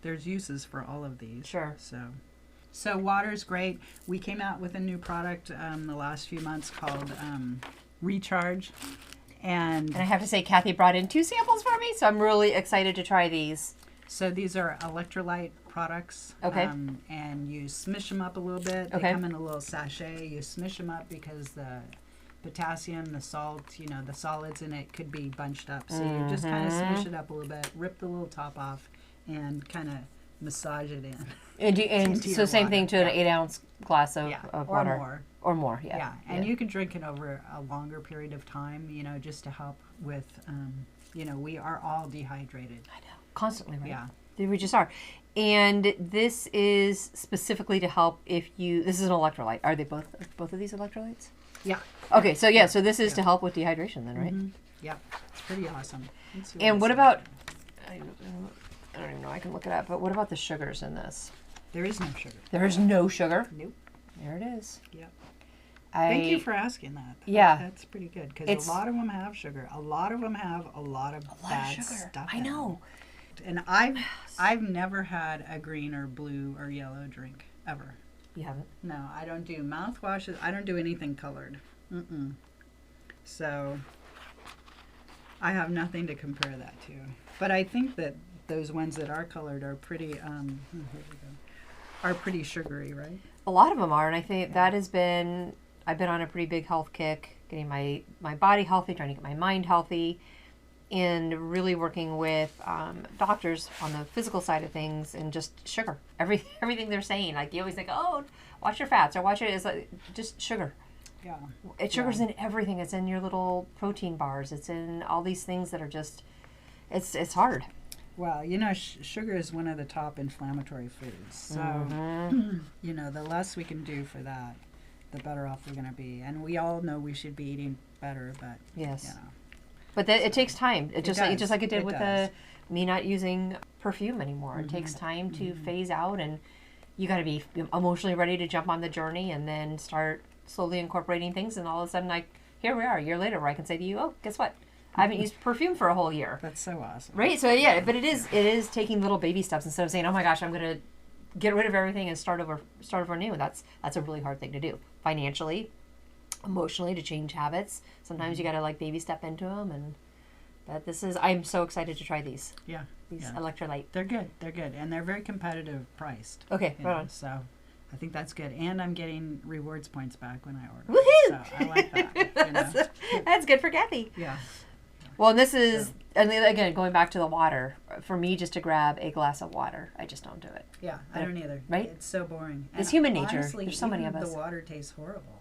there's uses for all of these. Sure. So water's great. We came out with a new product the last few months called Recharge. And I have to say, Kathy brought in 2 samples for me, so I'm really excited to try these. So these are electrolyte products. Okay. And you smish them up a little bit. They come in a little sachet. You smish them up because the potassium, the salt, the solids in it could be bunched up. So you just kind of smish it up a little bit, rip the little top off, and kind of massage it in. And so same thing to an 8-ounce glass of water. Or more, yeah. Yeah, and you can drink it over a longer period of time, just to help with, we are all dehydrated. I know, constantly, right? Yeah. We just are. And this is specifically to help this is an electrolyte. Are they both of these electrolytes? Yeah. Okay, so so this is to help with dehydration then, right? Yeah, it's pretty awesome. And what about, I don't even know, I can look it up, but what about the sugars in this? There is no sugar. There is no sugar? Nope. There it is. Yep. Thank you for asking that. Yeah. That's pretty good because a lot of them have sugar. A lot of them have a lot of bad stuff. I know. And I've never had a green or blue or yellow drink ever. You haven't? No, I don't do mouthwashes. I don't do anything colored. So I have nothing to compare that to. But I think that those ones that are colored are pretty sugary, right? A lot of them are, and I think that I've been on a pretty big health kick, getting my body healthy, trying to get my mind healthy, and really working with doctors on the physical side of things, and just sugar. Everything they're saying, like you always think, oh, watch your fats or watch it. It's like just sugar. Yeah. Sugar's in everything. It's in your little protein bars. It's in all these things that are just. It's hard. Well, sugar is one of the top inflammatory foods. So, the less we can do for that, the better off we're going to be. And we all know we should be eating better, but yes. But it takes time. Just like it did with me not using perfume anymore. It takes time to phase out, and you got to be emotionally ready to jump on the journey, and then start slowly incorporating things. And all of a sudden, here we are, a year later, where I can say to you, "Oh, guess what? I haven't used perfume for a whole year." That's so awesome. Right? So but it is taking little baby steps instead of saying, "Oh my gosh, I'm going to get rid of everything and start over new." That's a really hard thing to do financially, emotionally, to change habits. Sometimes you got to baby step into them, but I'm so excited to try these. Yeah. These electrolyte. They're good, and they're very competitive priced. Okay, right on. So I think that's good, and I'm getting rewards points back when I order. Woohoo! So I like that. That's good for Kathy. Yeah. Well, and this is, and again, going back to the water, for me, just to grab a glass of water, I just don't do it. Yeah, I don't either. Right? It's so boring. It's human nature. Honestly, there's so many of us. The water tastes horrible.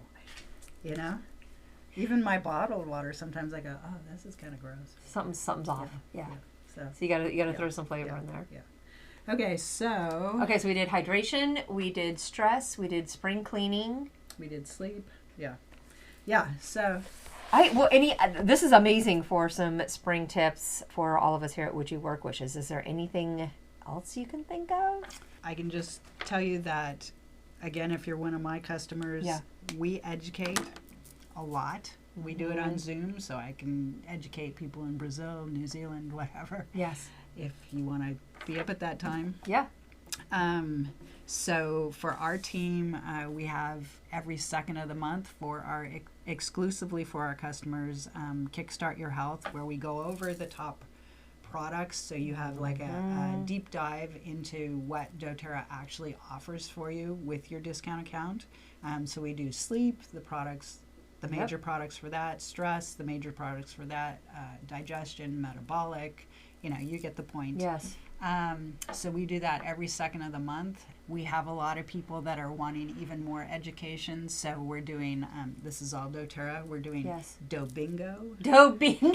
Even my bottled water, sometimes I go, oh, this is kind of gross. Something's off. Yeah. So you gotta throw some flavor in there. Yeah. Okay, so we did hydration, we did stress, we did spring cleaning, we did sleep. Yeah. So this is amazing for some spring tips for all of us here at Would You Work Wishes. Is there anything else you can think of? I can just tell you that, again, if you're one of my customers, we educate a lot. We do it on Zoom, so I can educate people in Brazil, New Zealand, whatever. Yes. If you want to be up at that time. Yeah. So for our team, we have every second of the month for our exclusively for our customers, Kickstart Your Health, where we go over the top products. So you have a deep dive into what doTERRA actually offers for you with your discount account. So we do sleep, the products, the major products for that, stress, the major products for that, digestion, metabolic, you get the point. Yes. So we do that every second of the month. We have a lot of people that are wanting even more education. So we're doing, this is all doTERRA. We're doing Do Bingo. Do Bingo,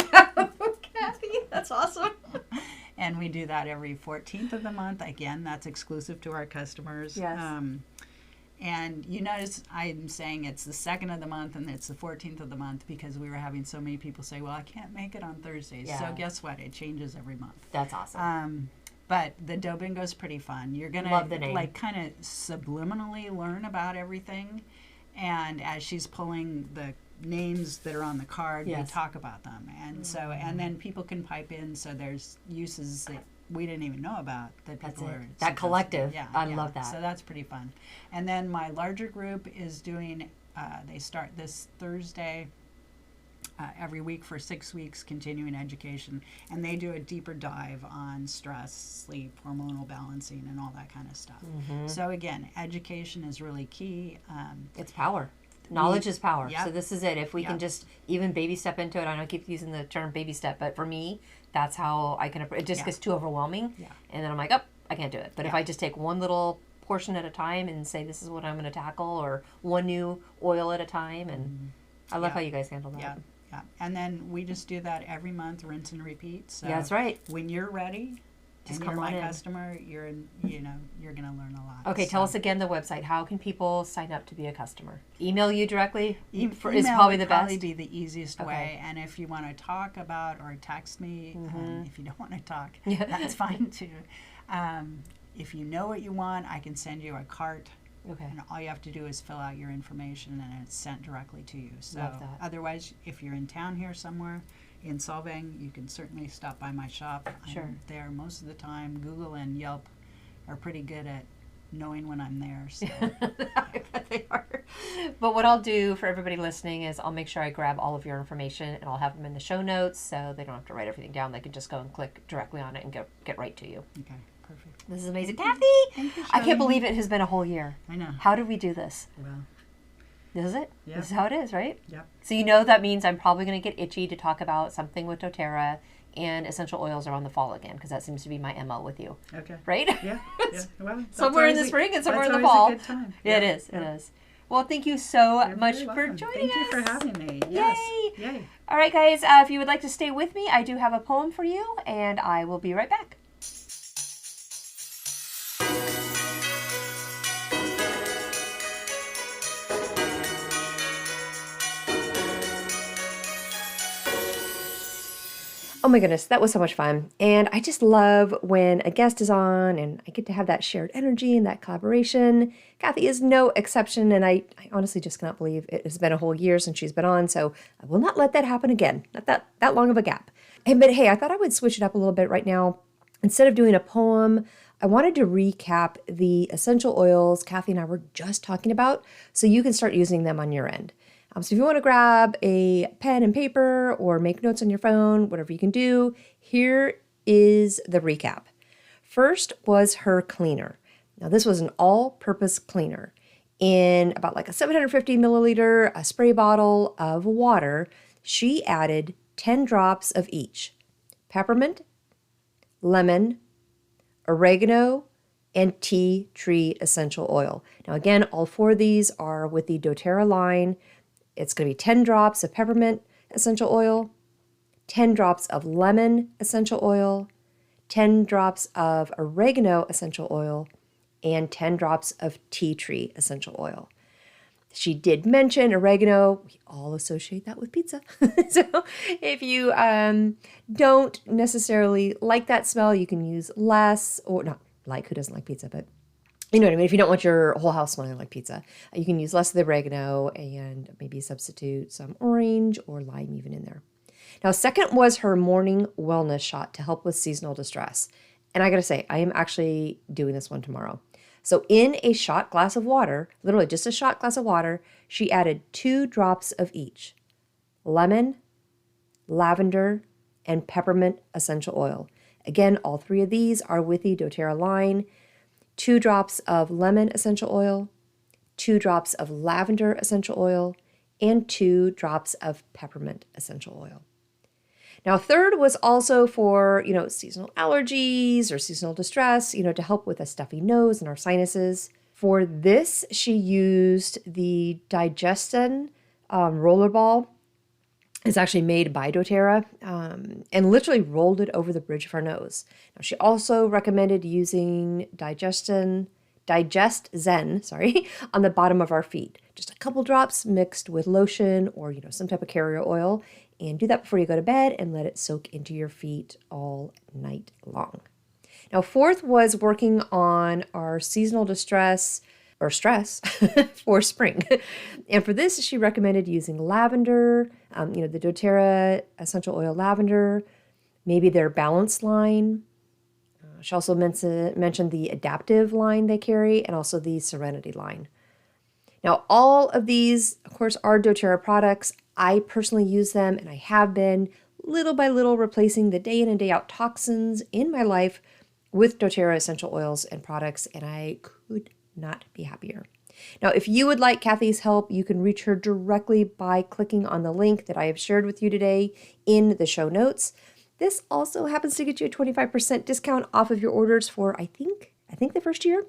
Kathy. That's awesome. And we do that every 14th of the month. Again, that's exclusive to our customers. Yes. And you notice I'm saying it's the 2nd of the month and it's the 14th of the month because we were having so many people say, well, I can't make it on Thursdays. Yeah. So guess what? It changes every month. That's awesome. But the Do Bingo is pretty fun. You're going Love the name. to kind of subliminally learn about everything. And as she's pulling the names that are on the card, we talk about them. And and then people can pipe in. So there's uses that we didn't even know about that people are. That collective. I love that. So that's pretty fun. And then my larger group is doing, they start this Thursday. Every week for 6 weeks, continuing education, and they do a deeper dive on stress, sleep, hormonal balancing, and all that kind of stuff. So again, education is really key. It's power. Knowledge is power. Yep. So this is it. If we can just even baby step into it, I know I keep using the term baby step, but for me, that's how I can. It just gets too overwhelming, and then I'm like, oh, I can't do it. But if I just take one little portion at a time and say, this is what I'm going to tackle, or one new oil at a time, and I love how you guys handle that. Yeah. And then we just do that every month, rinse and repeat. So that's right. When you're ready, just come on in. Customer, you're going to learn a lot. Okay, tell us again the website. How can people sign up to be a customer? Email you directly Email is probably the best. Probably be the easiest way. And if you want to talk about or text me, if you don't want to talk, that's fine too. If you know what you want, I can send you a cart. Okay. And all you have to do is fill out your information and it's sent directly to you. So Love that. Otherwise, if you're in town here somewhere in Solvang, you can certainly stop by my shop. Sure. I'm there most of the time. Google and Yelp are pretty good at knowing when I'm there. So. I bet they are. But what I'll do for everybody listening is I'll make sure I grab all of your information and I'll have them in the show notes so they don't have to write everything down. They can just go and click directly on it and get right to you. Okay. Perfect. This is amazing. Kathy! Thank you, I can't believe it has been a whole year. I know. How did we do this? Well. This is it? Yep. This is how it is, right? Yep. So that means I'm probably going to get itchy to talk about something with doTERRA and essential oils around the fall again because that seems to be my MO with you. Okay. Right? Yeah. Well, somewhere in the spring and somewhere in the that's fall. always a good time. Yeah, it is. It is. Well, thank you so much for joining us. Thank you for having me. Yes. Yay. All right, guys. If you would like to stay with me, I do have a poem for you, and I will be right back. Oh my goodness, that was so much fun. And I just love when a guest is on and I get to have that shared energy and that collaboration. Kathy is no exception, and I honestly just cannot believe it has been a whole year since she's been on, so I will not let that happen again. Not that long of a gap. But hey, I thought I would switch it up a little bit right now. Instead of doing a poem, I wanted to recap the essential oils Kathy and I were just talking about so you can start using them on your end. So if you want to grab a pen and paper or make notes on your phone, whatever you can do, here is the recap. First was her cleaner. Now this was an all-purpose cleaner. In about like a 750 milliliter a spray bottle of water, she added 10 drops of each: peppermint, lemon, oregano, and tea tree essential oil. Now again, all 4 of these are with the doTERRA line. It's going to be 10 drops of peppermint essential oil, 10 drops of lemon essential oil, 10 drops of oregano essential oil, and 10 drops of tea tree essential oil. She did mention oregano. We all associate that with pizza. So if you don't necessarily like that smell, you can use less, or not like, who doesn't like pizza, but you know what I mean? If you don't want your whole house smelling like pizza, you can use less of the oregano and maybe substitute some orange or lime even in there. Now, second was her morning wellness shot to help with seasonal distress. And I got to say, I am actually doing this one tomorrow. So in a shot glass of water, literally just a shot glass of water, she added 2 drops of each: lemon, lavender, and peppermint essential oil. Again, all 3 of these are with the doTERRA line. 2 drops of lemon essential oil, 2 drops of lavender essential oil, and 2 drops of peppermint essential oil. Now, third was also for, seasonal allergies or seasonal distress, to help with a stuffy nose and our sinuses. For this, she used the Digestin rollerball. It's actually made by doTERRA, and literally rolled it over the bridge of her nose. Now, she also recommended using Digest Zen, on the bottom of our feet. Just a couple drops mixed with lotion or, some type of carrier oil, and do that before you go to bed and let it soak into your feet all night long. Now, fourth was working on our seasonal distress or stress for spring. And for this, she recommended using lavender, the doTERRA essential oil lavender, maybe their Balance line. She also mentioned the Adaptive line they carry, and also the Serenity line. Now, all of these, of course, are doTERRA products. I personally use them, and I have been little by little replacing the day in and day out toxins in my life with doTERRA essential oils and products, and I could not be happier. Now, if you would like Kathy's help, you can reach her directly by clicking on the link that I have shared with you today in the show notes. This also happens to get you a 25% discount off of your orders for, I think the first year.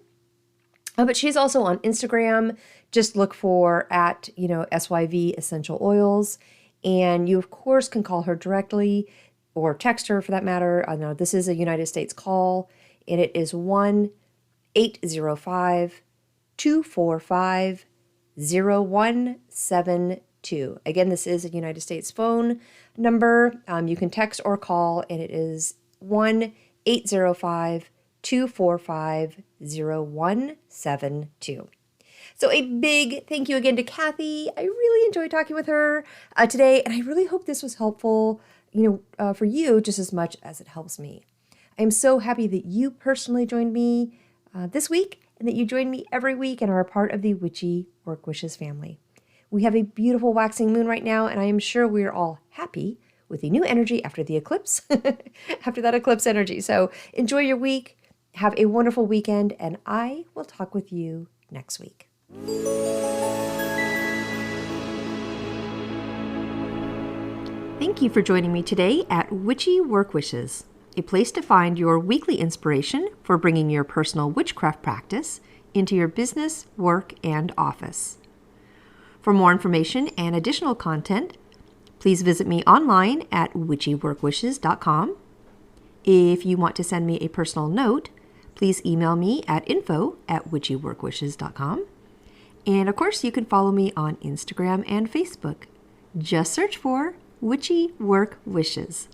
But she's also on Instagram. Just look for at, SYV Essential Oils. And you, of course, can call her directly or text her for that matter. Now, this is a United States call, and it is 1-805-245-0172. Again, this is a United States phone number. You can text or call, and it is 1-805-245-0172. So a big thank you again to Kathy. I really enjoyed talking with her today, and I really hope this was helpful, for you just as much as it helps me. I am so happy that you personally joined me this week, and that you join me every week and are a part of the Witchy Work Wishes family. We have a beautiful waxing moon right now, and I am sure we are all happy with the new energy after the eclipse, after that eclipse energy. So enjoy your week, have a wonderful weekend, and I will talk with you next week. Thank you for joining me today at Witchy Work Wishes, a place to find your weekly inspiration for bringing your personal witchcraft practice into your business, work, and office. For more information and additional content, please visit me online at witchyworkwishes.com. If you want to send me a personal note, please email me at info@witchyworkwishes.com. And of course, you can follow me on Instagram and Facebook. Just search for Witchy Work Wishes.